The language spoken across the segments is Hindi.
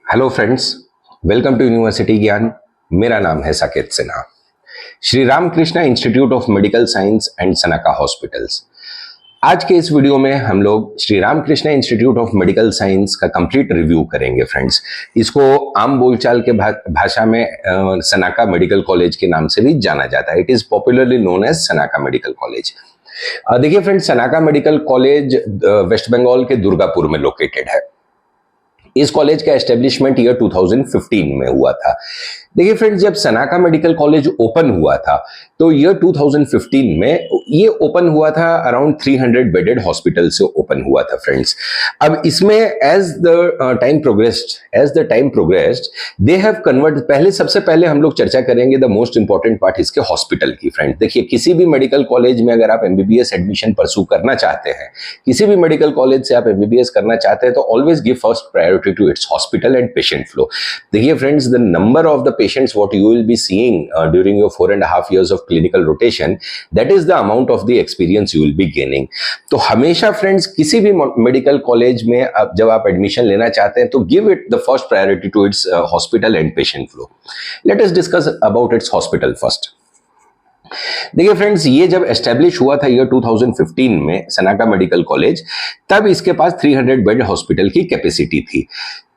Hello friends, welcome to university Gyan. मेरा नाम है Saket Sinha. Shri Ramakrishna Institute of medical science and Sanaka Hospitals. आज के इस वीडियो में हम लोग Shri Ramakrishna Institute of medical Science का कंप्लीट रिव्यू करेंगे फ्रेंड्स। इसको आम बोलचाल के भाषा में सनाका मेडिकल कॉलेज के नाम से भी जाना जाता है। It is popularly known as Sanaka medical college. देखिए friends, Sanaka medical college west Bengal के दुर्गापुर में लोकेटेड है। इस कॉलेज का एस्टेब्लिशमेंट ईयर 2015 में हुआ था। देखिए फ्रेंड्स, जब सनाका मेडिकल कॉलेज ओपन हुआ था तो ईयर 2015 में ये ओपन हुआ था अराउंड 300 बेडेड हॉस्पिटल से ओपन हुआ था फ्रेंड्स। अब इसमें as the time progressed they have convert. सबसे पहले हम लोग चर्चा करेंगे द मोस्ट इंपॉर्टेंट पार्ट इसके हॉस्पिटल की। फ्रेंड्स देखिए, किसी भी मेडिकल कॉलेज में अगर आप एमबीबीएस एडमिशन परसू करना चाहते हैं, किसी भी मेडिकल कॉलेज से आप एमबीबीएस करना चाहते हैं, तो always give first priority to its hospital and patient flow. देखिए friends, the number of the patients what you will be seeing during your 4.5 years of clinical rotation, that is the amount of the experience you will be gaining. तो हमेशा फ्रेंड्स किसी भी मेडिकल कॉलेज में जब आप एडमिशन लेना चाहते हैं तो give it the first priority to its hospital and patient flow. Let us discuss about its hospital first. देखिए फ्रेंड्स, ये जब एस्टेब्लिश हुआ था ईयर 2015 में सनाका मेडिकल कॉलेज, तब इसके पास 300 बेड हॉस्पिटल की कैपेसिटी थी।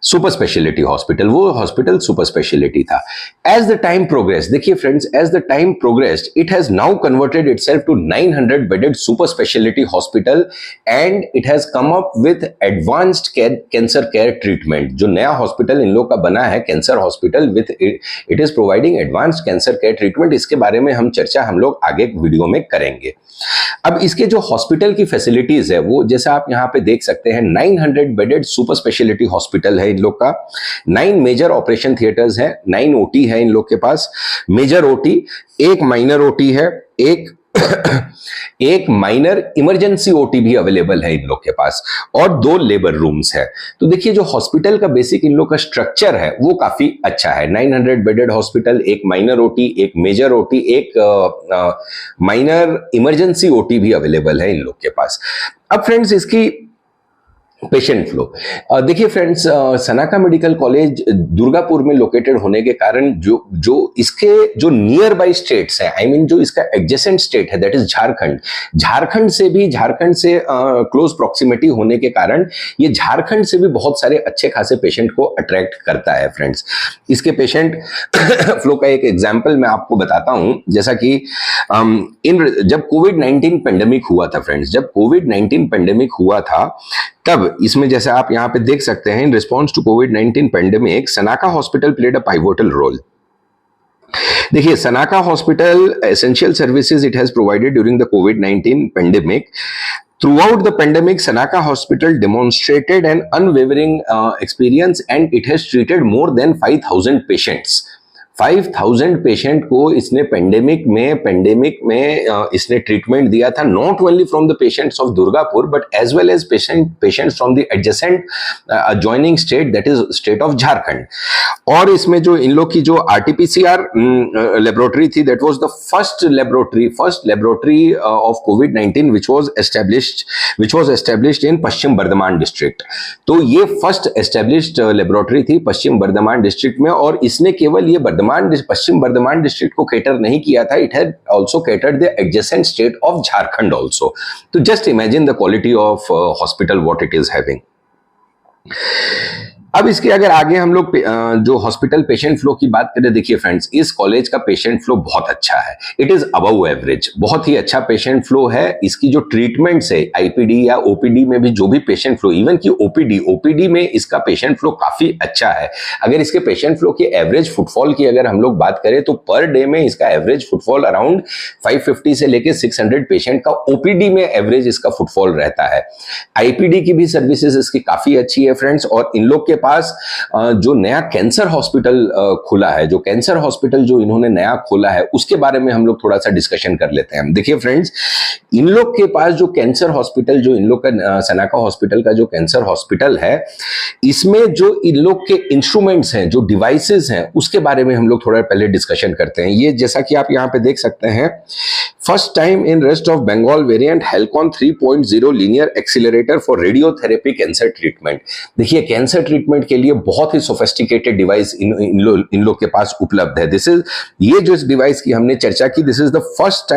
सुपर स्पेशलिटी हॉस्पिटल, वो हॉस्पिटल सुपर स्पेशलिटी था। एज द टाइम प्रोग्रेस, देखिए friends, as the time progressed it has now converted itself to 900 bedded super speciality hospital and it has come up with advanced cancer care treatment. जो नया हॉस्पिटल इन लोग का बना है cancer hospital, with it is providing advanced cancer care treatment. इसके बारे में हम चर्चा हम लोग आगे वीडियो में करेंगे। अब इसके जो हॉस्पिटल की फैसिलिटीज है वो जैसा आप यहां पे देख सकते हैं, 900 बेडेड सुपर स्पेशलिटी हॉस्पिटल है इन लोग का। 9 मेजर ऑपरेशन थिएटर्स हैं, 9 ओटी है इन लोग के पास। मेजर ओटी, एक माइनर ओटी है, एक माइनर इमरजेंसी ओटी भी अवेलेबल है इन लोग के पास, और 2 लेबर रूम्स है। तो देखिए, जो हॉस्पिटल का बेसिक इन लोग का स्ट्रक्चर है वो काफी अच्छा है। 900 बेडेड हॉस्पिटल, एक माइनर ओटी, एक मेजर ओटी, एक माइनर इमरजेंसी ओटी भी अवेलेबल है इन लोग के पास। अब फ्रेंड्स, इसकी पेशेंट फ्लो देखिए friends, Sanaka medical college Durgapur में लोकेटेड होने के कारण जो इसके जो नियर बाई स्टेट्स है, आई मीन जो इसका एडजेसेंट स्टेट है, दैट इज झारखंड से क्लोज प्रॉक्सिमिटी होने के कारण ये झारखंड से भी बहुत सारे अच्छे खासे पेशेंट को अट्रैक्ट करता है फ्रेंड्स। इसके पेशेंट फ्लो का एक एग्जाम्पल मैं आपको बताता हूं। जैसा कि जब कोविड-19 पेंडेमिक हुआ था फ्रेंड्स, जब कोविड-19 पेंडेमिक हुआ था तब इसमें जैसे आप यहां पे देख सकते हैं, इन रिस्पॉन्स टू कोविड-19 pandemic Sanaka hospital played a pivotal role. देखिए, Sanaka hospital essential services it has provided during the कोविड-19 pandemic. Throughout the pandemic, Sanaka Hospital demonstrated an unwavering experience and it has treated more than 5,000 patients. 5,000 patient को इसने पेंडेमिक में इसने ट्रीटमेंट दिया था, not only from the patients of Durgapur but as well as patients from the adjacent adjoining state, that is state of Jharkhand. और इसमें जो इन लोग की जो आरटीपीसीआर लेबोरेटरी थी, that was the first laboratory of कोविड-19 which was established in Paschim Bardhaman district. तो ये फर्स्ट एस्टेब्लिश्ड लेबोरेटरी थी पश्चिम बर्धमान डिस्ट्रिक्ट में, और इसने केवल ये पश्चिम बर्धमान डिस्ट्रिक्ट को कैटर नहीं किया था, it had also catered the adjacent state of Jharkhand also. तो just imagine the quality of hospital what it is having. अब इसके अगर आगे हम लोग जो हॉस्पिटल पेशेंट फ्लो की बात करें, देखिए फ्रेंड्स, इस कॉलेज का पेशेंट फ्लो बहुत अच्छा है। इट इज अबव एवरेज, बहुत ही अच्छा पेशेंट फ्लो है। इसकी जो ट्रीटमेंट्स है आईपीडी या ओपीडी में भी जो भी पेशेंट फ्लो, इवन की ओपीडी में इसका पेशेंट फ्लो काफी अच्छा है। अगर इसके पेशेंट फ्लो की एवरेज फुटफॉल की अगर हम लोग बात करें तो पर डे में इसका एवरेज फुटफॉल अराउंड 550 से लेके 600 पेशेंट का ओपीडी में एवरेज इसका फुटफॉल रहता है। आईपीडी की भी सर्विसेज इसकी काफी अच्छी है फ्रेंड्स। और इन लोग के पास जो नया कैंसर हॉस्पिटल खुला है, जो कैंसर हॉस्पिटल जो इन्होंने नया खोला है, उसके बारे में हम लोग थोड़ा सा डिस्कशन कर लेते हैं। देखिए फ्रेंड्स, इन लोग के पास जो कैंसर हॉस्पिटल, जो इन लोग का सनाका हॉस्पिटल का जो कैंसर हॉस्पिटल है, इसमें जो इन लोग के इंस्ट्रूमेंट्स हैं, जो डिवाइसेस हैं, उसके बारे में हम लोग थोड़ा पहले डिस्कशन करते हैं। ये जैसा कि आप यहाँ पे देख सकते हैं, first time in rest of Bengal variant Halcyon 3.0 linear accelerator for radiotherapy cancer treatment. देखिए कैंसर ट्रीटमेंट के लिए बहुत ही सोफिस्टिकेटेड डिवाइस इन लोग के पास उपलब्ध है। दिस इज ये जो इस डिवाइस की हमने चर्चा की, this is the first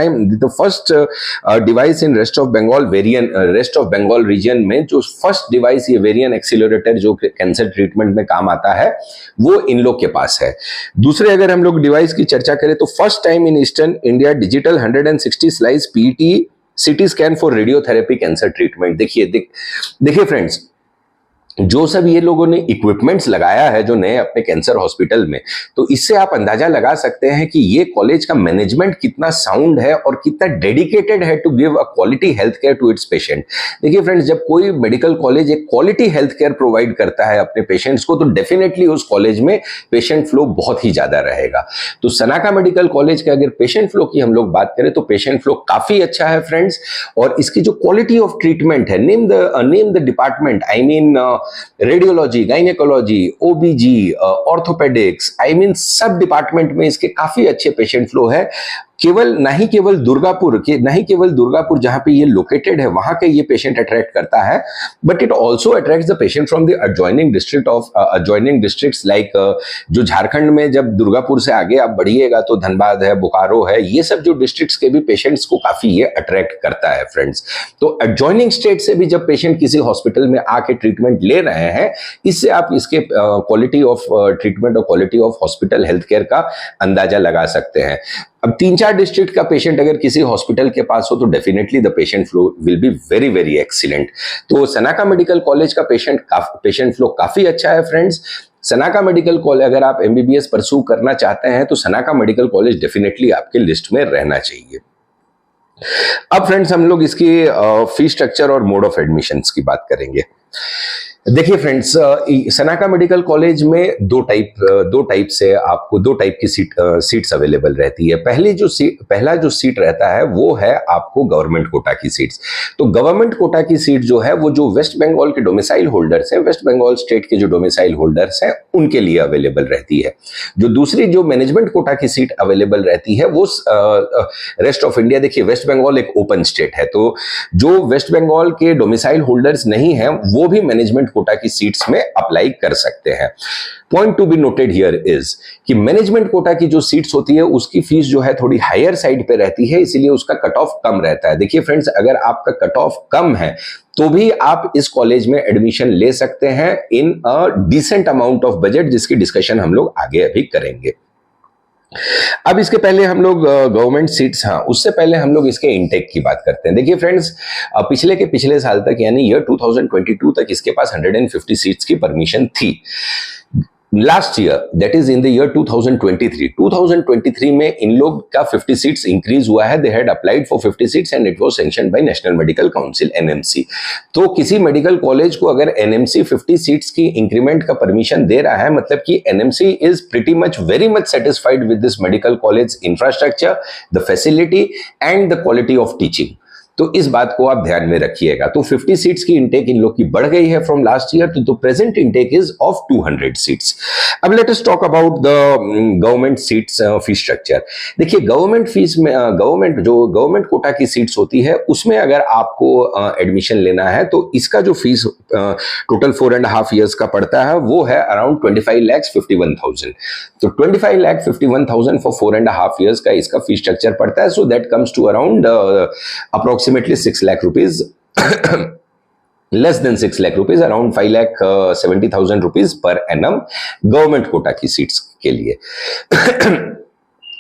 device in rest of Bengal region में जो फर्स्ट डिवाइस ये वेरिएंट एक्सीलरेटर जो कैंसर ट्रीटमेंट में काम आता है वो इन लोग के पास है। दूसरे अगर हम लोग डिवाइस की चर्चा करें तो first time in eastern India digital 160 slice PT CT scan for radiotherapy cancer treatment. देखिए फ्रेंड्स, जो सब ये लोगों ने इक्विपमेंट्स लगाया है जो नए अपने कैंसर हॉस्पिटल में, तो इससे आप अंदाजा लगा सकते हैं कि ये कॉलेज का मैनेजमेंट कितना साउंड है और कितना डेडिकेटेड है to give a quality health care to its patient. देखिए फ्रेंड्स, जब कोई मेडिकल कॉलेज एक क्वालिटी हेल्थ केयर प्रोवाइड करता है अपने पेशेंट्स को, तो डेफिनेटली उस कॉलेज में पेशेंट फ्लो बहुत ही ज्यादा रहेगा। तो सनाका मेडिकल कॉलेज के अगर पेशेंट फ्लो की हम लोग बात करें तो पेशेंट फ्लो काफी अच्छा है फ्रेंड्स, और इसकी जो क्वालिटी ऑफ ट्रीटमेंट है, name the department, I mean radiology, gynaecology, ओबीजी, orthopaedics, I mean सब डिपार्टमेंट में इसके काफी अच्छे पेशेंट फ्लो है। नहीं केवल दुर्गापुर जहां पे ये लोकेटेड है वहां के ये पेशेंट अट्रैक्ट करता है, but it also attracts the patient from the adjoining districts like जो झारखंड में जब दुर्गापुर से आगे आप बढ़िएगा तो धनबाद है, बोकारो है, ये सब जो डिस्ट्रिक्ट्स के भी पेशेंट्स को काफी ये अट्रैक्ट करता है फ्रेंड्स। तो अडजॉइनिंग स्टेट से भी जब पेशेंट किसी हॉस्पिटल में आके ट्रीटमेंट ले रहे हैं, इससे आप इसके क्वालिटी ऑफ ट्रीटमेंट और quality of hospital health care का अंदाजा लगा सकते हैं। अब 3-4 डिस्ट्रिक्ट का पेशेंट अगर किसी हॉस्पिटल के पास हो तो definitely the patient flow will be very very excellent. तो सनाका मेडिकल कॉलेज का पेशेंट फ्लो काफी अच्छा है फ्रेंड्स। सनाका मेडिकल कॉलेज अगर आप एमबीबीएस परस्यू करना चाहते हैं तो सनाका मेडिकल कॉलेज डेफिनेटली आपके लिस्ट में रहना चाहिए। अब फ्रेंड्स हम लोग इसकी फी स्ट्रक्चर और मोड ऑफ एडमिशंस की बात करेंगे। देखिए फ्रेंड्स, सनाका मेडिकल कॉलेज में दो टाइप की सीट्स अवेलेबल रहती है। पहला जो सीट रहता है वो है आपको गवर्नमेंट कोटा की सीट्स। तो गवर्नमेंट कोटा की सीट जो है वो जो वेस्ट बंगाल के डोमिसाइल होल्डर्स हैं, वेस्ट बंगाल स्टेट के जो डोमिसाइल होल्डर्स हैं उनके लिए अवेलेबल रहती है। जो दूसरी जो मैनेजमेंट कोटा की सीट अवेलेबल रहती है वो रेस्ट ऑफ इंडिया, देखिए वेस्ट बंगाल एक ओपन स्टेट है, तो जो वेस्ट बंगाल के डोमिसाइल होल्डर्स नहीं है वो भी मैनेजमेंट कोटा की सीट्स में अप्लाई कर सकते हैं। Point two be noted here is कि मैनेजमेंट कोटा की जो सीट्स होती है उसकी फीस जो है थोड़ी हायर साइड पे रहती है, इसीलिए उसका कट ऑफ कम रहता है। देखिए फ्रेंड्स, अगर आपका कट ऑफ कम है तो भी आप इस कॉलेज में एडमिशन ले सकते हैं in a decent amount of budget, जिसकी डिस्कशन हम लोग आगे अभी करेंगे। अब इसके पहले हम लोग गवर्नमेंट सीट्स, उससे पहले हम लोग इसके इनटेक की बात करते हैं। देखिए फ्रेंड्स, पिछले साल तक यानी ईयर 2022 तक इसके पास 150 सीट्स की परमिशन थी। Last year, that is in the year 2023 में इन लोग का 50 सीट्स इंक्रीज हुआ है। They had applied for 50 seats and it was sanctioned by National Medical Council NMC. तो किसी मेडिकल कॉलेज को अगर एनएमसी 50 सीट्स की इंक्रीमेंट का परमिशन दे रहा है, मतलब कि NMC is pretty much very much satisfied with this medical college infrastructure, the facility and the quality of teaching. तो इस बात को आप ध्यान में रखिएगा। तो 50 सीट्स की इनटेक इन लोग की बढ़ गई है फ्रॉम लास्ट ईयर, तो present intake is of 200 seats. अब let us talk about the government seats fees structure. देखिए गवर्नमेंट फीस में गवर्नमेंट कोटा की सीट्स होती है उसमें अगर आपको एडमिशन लेना है तो इसका जो फीस टोटल 4.5 ईयर्स का पड़ता है वो है अराउंड 25,51,000। तो 25,51,000 फॉर 4.5 ईयर्स का इसका फीस स्ट्रक्चर पड़ता है। So that comes to around approximately 6 lakh rupees, less than 6 lakh rupees, around 5,70,000 rupees per annum government quota की सीट्स के लिए।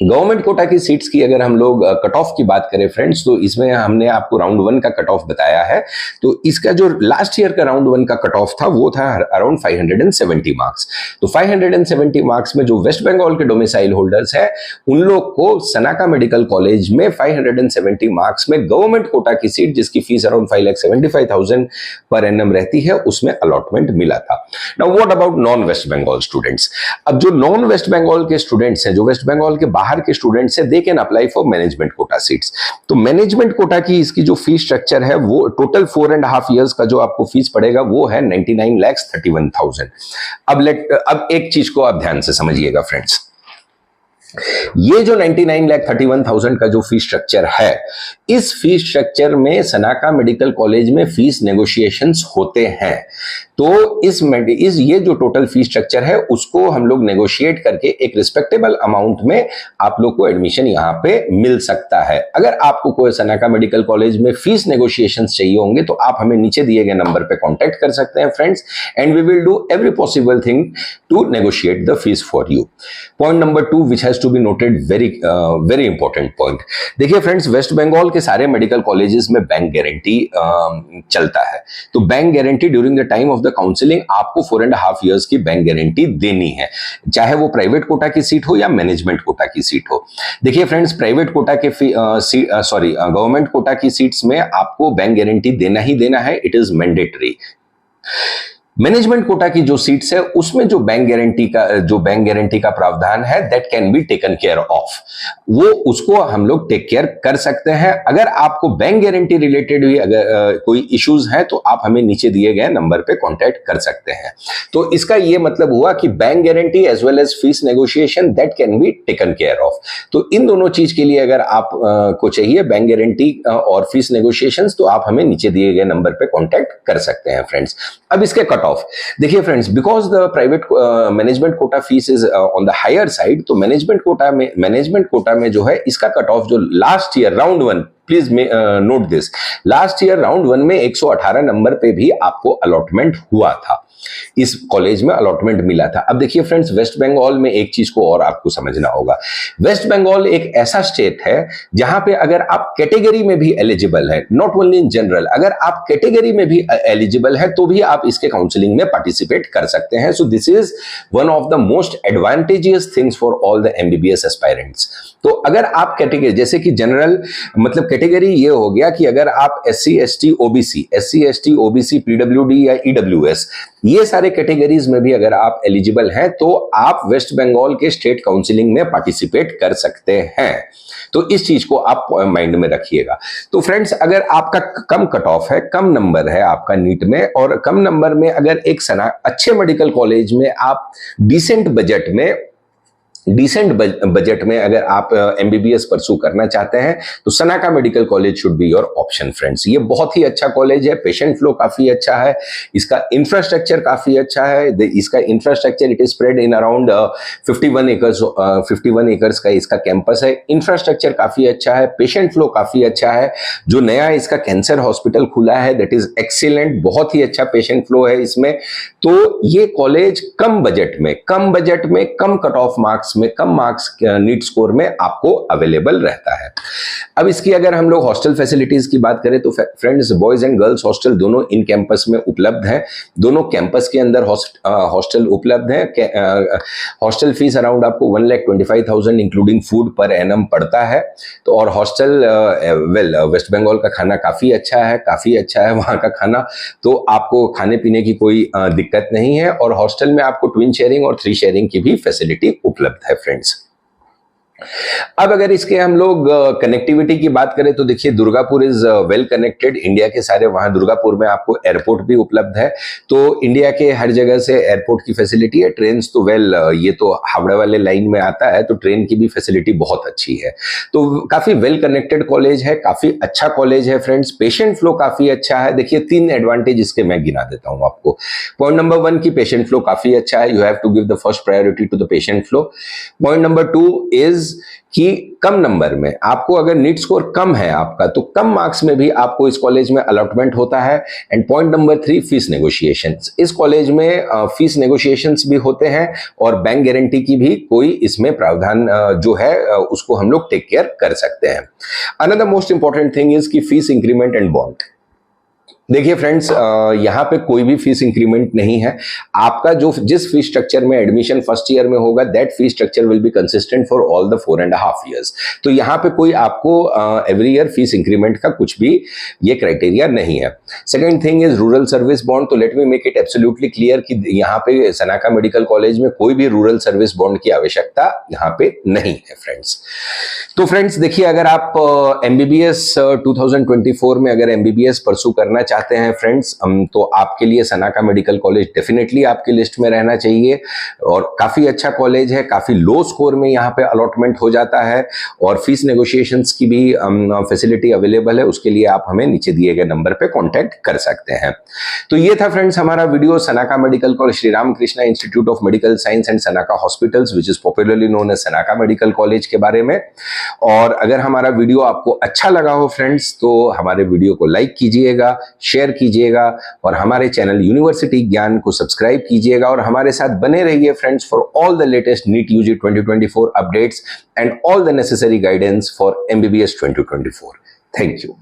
गवर्नमेंट कोटा की सीट्स की अगर हम लोग कट ऑफ की बात करें फ्रेंड्स, तो इसमें हमने आपको राउंड 1 का कट ऑफ बताया है। तो इसका जो लास्ट ईयर का राउंड 1 का कट ऑफ था वो था अराउंड 570 मार्क्स। तो 570 मार्क्स में जो वेस्ट बंगाल के डोमिसाइल होल्डर्स है उन लोग को सनाका मेडिकल कॉलेज में 570 मार्क्स में गवर्नमेंट कोटा की सीट, जिसकी फीस अराउंड 5,75,000 पर एनम रहती है, उसमें अलॉटमेंट मिला था। Now what about non West Bengal students? अब जो नॉन वेस्ट बंगाल के स्टूडेंट्स हैं, जो वेस्ट बंगाल के बाहर के स्टूडेंट्स है, they can apply for management quota seats. तो मैनेजमेंट कोटा की इसकी जो फीस स्ट्रक्चर है वो टोटल 4.5 इयर्स का जो आपको फीस पड़ेगा वो है 99,31,000। अब एक चीज को आप ध्यान से समझिएगा फ्रेंड्स, ये जो 99,31,000 का जो फीस स्ट्रक्चर है, इस फीस स्ट्रक्चर में सनाका मेडिकल कॉलेज में फीस नेगोशिएशंस होते हैं। तो इस ये जो टोटल फीस स्ट्रक्चर है उसको हम लोग नेगोशिएट करके एक रिस्पेक्टेबल अमाउंट में आप लोग को एडमिशन यहाँ पे मिल सकता है। अगर आपको कोई सनाका मेडिकल कॉलेज में फीस नेगोशिएशंस चाहिए होंगे तो आप हमें नीचे दिए गए नंबर पे कांटेक्ट कर सकते हैं friends, and we will do every possible thing to negotiate the fees for you. Point number 2 which has to be noted, very important point. देखिए फ्रेंड्स, वेस्ट बंगाल के सारे मेडिकल कॉलेजेस में बैंक गारंटी चलता है। तो bank guarantee during the time of the counselling आपको 4.5 इयर्स की बैंक गारंटी देनी है, चाहे वो प्राइवेट कोटा की सीट हो या मैनेजमेंट कोटा की सीट हो। देखिए फ्रेंड्स, प्राइवेट कोटा के गवर्नमेंट कोटा की सीट्स में आपको बैंक गारंटी देना ही देना है, it is mandatory. Management quota की जो सीट्स है उसमें जो बैंक गारंटी का प्रावधान है that can be taken care of, वो उसको हम लोग टेक केयर कर सकते हैं। अगर आपको बैंक गारंटी रिलेटेड भी अगर कोई इश्यूज हैं तो आप हमें नीचे दिए गए नंबर पे कांटेक्ट कर सकते हैं। तो इसका ये मतलब हुआ कि bank guarantee as well as fees negotiation that can be taken care of. तो इन दोनों चीज के लिए अगर आप को चाहिए बैंक गारंटी और फीस नेगोशिएशन, तो आप हमें नीचे दिए गए नंबर पे कांटेक्ट कर सकते हैं फ्रेंड्स। अब इसके ऑफ देखिए friends, because the private management quota fees is on the higher side, तो मैनेजमेंट कोटा में जो है इसका कट ऑफ जो last year round 1, please note this, last year round 1 में 118 नंबर पे भी आपको अलॉटमेंट हुआ था, इस कॉलेज में अलॉटमेंट मिला था। अब देखिए फ्रेंड्स, वेस्ट बंगाल में एक चीज को और आपको समझना होगा। वेस्ट बंगाल एक ऐसा स्टेट है जहां पे अगर आप कैटेगरी में भी एलिजिबल है, नॉट ओनली इन जनरल, अगर आप कैटेगरी में भी एलिजिबल है तो भी आप इसके काउंसलिंग में पार्टिसिपेट कर सकते हैं। So this is one of the most advantageous things for all the MBBS aspirants. तो अगर आप कैटेगरी, जैसे कि जनरल मतलब कैटेगरी ये हो गया कि अगर आप एससी एसटी ओबीसी पीडब्ल्यूडी या ईडब्ल्यूएस, ये सारे कैटेगरीज में भी अगर आप एलिजिबल हैं तो आप वेस्ट बंगाल के स्टेट काउंसलिंग में पार्टिसिपेट कर सकते हैं। तो इस चीज को आप माइंड में रखिएगा। तो फ्रेंड्स, अगर आपका कम कट ऑफ है, कम नंबर है आपका नीट में, और कम नंबर में अगर एक अच्छे मेडिकल कॉलेज में आप डिसेंट बजट में अगर आप एमबीबीएस परसू करना चाहते हैं तो सनाका medical college should be your option friends. ये बहुत ही अच्छा कॉलेज है, पेशेंट फ्लो काफी अच्छा है, इसका इंफ्रास्ट्रक्चर काफी अच्छा है। इसका infrastructure it is spread in around 51 acres का इसका कैंपस है। इंफ्रास्ट्रक्चर काफी अच्छा है, पेशेंट फ्लो काफी अच्छा है। जो नया इसका कैंसर हॉस्पिटल खुला है दैट इज एक्सीलेंट, बहुत ही अच्छा पेशेंट फ्लो है इसमें। तो ये कॉलेज कम बजट में कम कट ऑफ मार्क्स में, कम मार्क्स नीट स्कोर में आपको अवेलेबल रहता है। अब इसकी अगर हम लोग हॉस्टल फैसिलिटीज की बात करें तो friends, boys and girls hostel दोनों इन कैंपस में उपलब्ध है। दोनों कैंपस के अंदर हॉस्टल उपलब्ध है। हॉस्टल फीस अराउंड आपको 1,25,000 इंक्लूडिंग फूड पर एनम पड़ता है। तो और हॉस्टल वेस्ट बंगाल का खाना काफी अच्छा है वहां का खाना, तो आपको खाने पीने की कोई दिक्कत नहीं है। और हॉस्टल में आपको ट्विन शेयरिंग और 3 शेयरिंग की भी फैसिलिटी उपलब्ध है फ्रेंड्स। अब अगर इसके हम लोग कनेक्टिविटी की बात करें तो देखिए, Durgapur is well connected, India के सारे, वहां दुर्गापुर में आपको एयरपोर्ट भी उपलब्ध है। तो इंडिया के हर जगह से एयरपोर्ट की फैसिलिटी है। ट्रेन तो ये तो हावड़ा वाले लाइन में आता है, तो ट्रेन की भी फैसिलिटी बहुत अच्छी है। तो काफी वेल कनेक्टेड कॉलेज है, काफी अच्छा कॉलेज है फ्रेंड्स। पेशेंट फ्लो काफी अच्छा है। देखिए 3 एडवांटेज इसके मैं गिना देता हूं आपको। पॉइंट नंबर 1 की पेशेंट फ्लो काफी अच्छा है, you have to give the first priority to the patient flow. Point number 2 is कि कम नंबर में आपको, अगर नीट स्कोर कम है आपका, तो कम मार्क्स में भी आपको इस कॉलेज में अलॉटमेंट होता है। And point number 3, fees negotiations. इस कॉलेज में फीस नेगोशिएशंस भी होते हैं और बैंक गारंटी की भी कोई इसमें प्रावधान जो है उसको हम लोग टेक केयर कर सकते हैं। Another most important thing is कि फीस इंक्रीमेंट एंड बॉन्ड। देखिए फ्रेंड्स, यहाँ पे कोई भी फीस इंक्रीमेंट नहीं है। आपका जिस फीस स्ट्रक्चर में एडमिशन फर्स्ट ईयर में होगा, that fees structure will be consistent for all the 4.5 years। तो यहाँ पे कोई आपको एवरी ईयर फीस इंक्रीमेंट का कुछ भी ये क्राइटेरिया नहीं है। Second thing is rural service bond. तो let me make it absolutely clear कि यहाँ पे सनाका मेडिकल कॉलेज में कोई भी रूरल सर्विस बॉन्ड की आवश्यकता यहाँ पे नहीं है फ्रेंड्स। तो फ्रेंड्स देखिए, अगर आप एमबीबीएस 2024 में अगर एमबीबीएस परसू करना चाहते हैं फ्रेंड्स, तो आपके लिए सनाका मेडिकल कॉलेज डेफिनेटली आपकी लिस्ट में रहना चाहिए। और काफ़ी अच्छा कॉलेज है, काफ़ी लो स्कोर में यहाँ पे अलॉटमेंट हो जाता है और फीस नेगोशिएशंस की भी फैसिलिटी अवेलेबल है। उसके लिए आप हमें नीचे दिए गए नंबर पे कांटेक्ट कर सकते हैं। तो ये था फ्रेंड्स हमारा video Sanaka medical college, Shri Ram Krishna institute of medical science and Sanaka hospitals which is popularly known as Sanaka medical college के बारे में। और अगर हमारा वीडियो आपको अच्छा लगा हो फ्रेंड्स, तो हमारे वीडियो को लाइक कीजिएगा, शेयर कीजिएगा और हमारे चैनल यूनिवर्सिटी ज्ञान को सब्सक्राइब कीजिएगा और हमारे साथ बने रहिए friends for all the latest NEET UG 2024 updates and all the necessary guidance for MBBS 2024। Thank you.